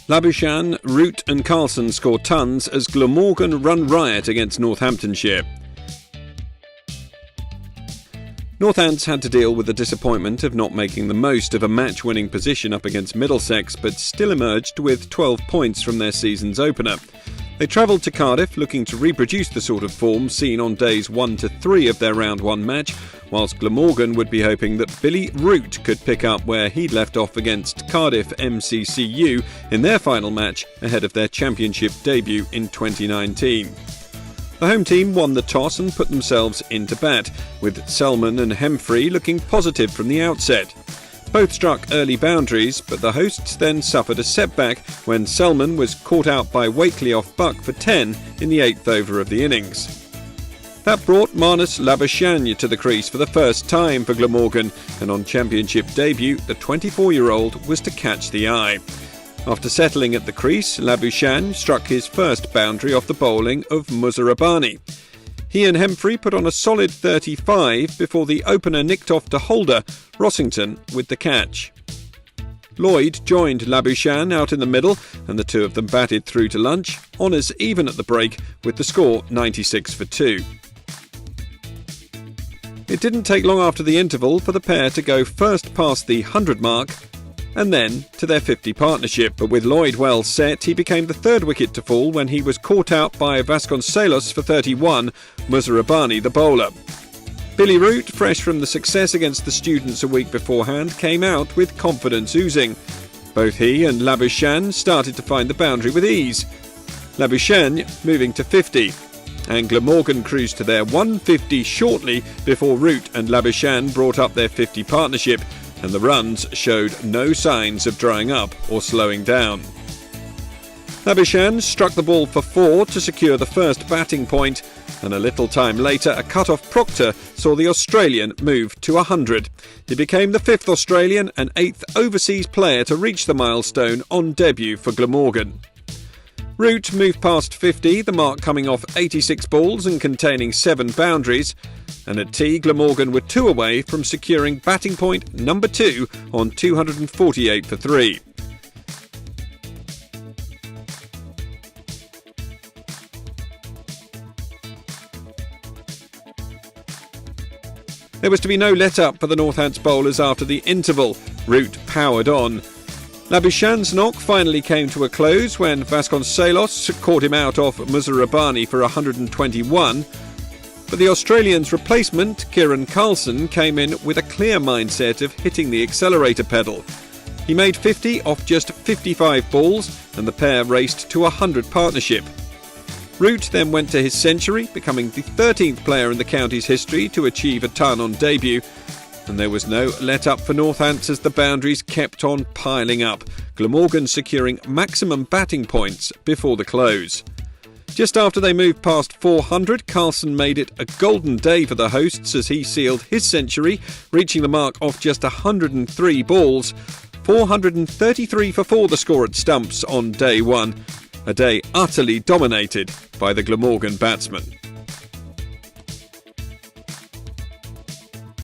Labuschagne, Root and Carlson score tons as Glamorgan run riot against Northamptonshire. Northants had to deal with the disappointment of not making the most of a match-winning position up against Middlesex, but still emerged with 12 points from their season's opener. They travelled to Cardiff looking to reproduce the sort of form seen on days 1 to 3 of their round 1 match, whilst Glamorgan would be hoping that Billy Root could pick up where he'd left off against Cardiff MCCU in their final match ahead of their championship debut in 2019. The home team won the toss and put themselves into bat, with Selman and Hemfrey looking positive from the outset. Both struck early boundaries, but the hosts then suffered a setback when Selman was caught out by Wakely off Buck for 10 in the 8th over of the innings. That brought Marnus Labuschagne to the crease for the first time for Glamorgan, and on championship debut, the 24-year-old was to catch the eye. After settling at the crease, Labuschagne struck his first boundary off the bowling of Muzarabani. He and Hemfrey put on a solid 35 before the opener nicked off to Holder, Rossington with the catch. Lloyd joined Labuschagne out in the middle and the two of them batted through to lunch, honours even at the break with the score 96 for 2. It didn't take long after the interval for the pair to go first past the 100 mark and then to their 50 partnership, but with Lloyd well set, he became the third wicket to fall when he was caught out by Vasconcelos for 31, Muzarabani the bowler. Billy Root, fresh from the success against the Students a week beforehand, came out with confidence oozing. Both he and Labuschagne started to find the boundary with ease. Labuschagne moving to 50, and Glamorgan cruised to their 150 shortly before Root and Labuschagne brought up their 50 partnership, and the runs showed no signs of drying up or slowing down. Labuschagne struck the ball for 4 to secure the first batting point, and a little time later a cut-off Proctor saw the Australian move to 100. He became the 5th Australian and 8th overseas player to reach the milestone on debut for Glamorgan. Root moved past 50, the mark coming off 86 balls and containing 7 boundaries, and at tea Glamorgan were 2 away from securing batting point number 2 on 248 for 3. There was to be no let-up for the Northants bowlers after the interval. Root powered on. Labuschagne's knock finally came to a close when Vasconcelos caught him out off Muzarabani for 121, but the Australian's replacement, Kieran Carlson, came in with a clear mindset of hitting the accelerator pedal. He made 50 off just 55 balls, and the pair raced to a 100 partnership. Root then went to his century, becoming the 13th player in the county's history to achieve a ton on debut, and there was no let-up for Northants as the boundaries kept on piling up, Glamorgan securing maximum batting points before the close. Just after they moved past 400, Carlson made it a golden day for the hosts as he sealed his century, reaching the mark off just 103 balls. 433 for 4 the score at stumps on day 1, a day utterly dominated by the Glamorgan batsmen.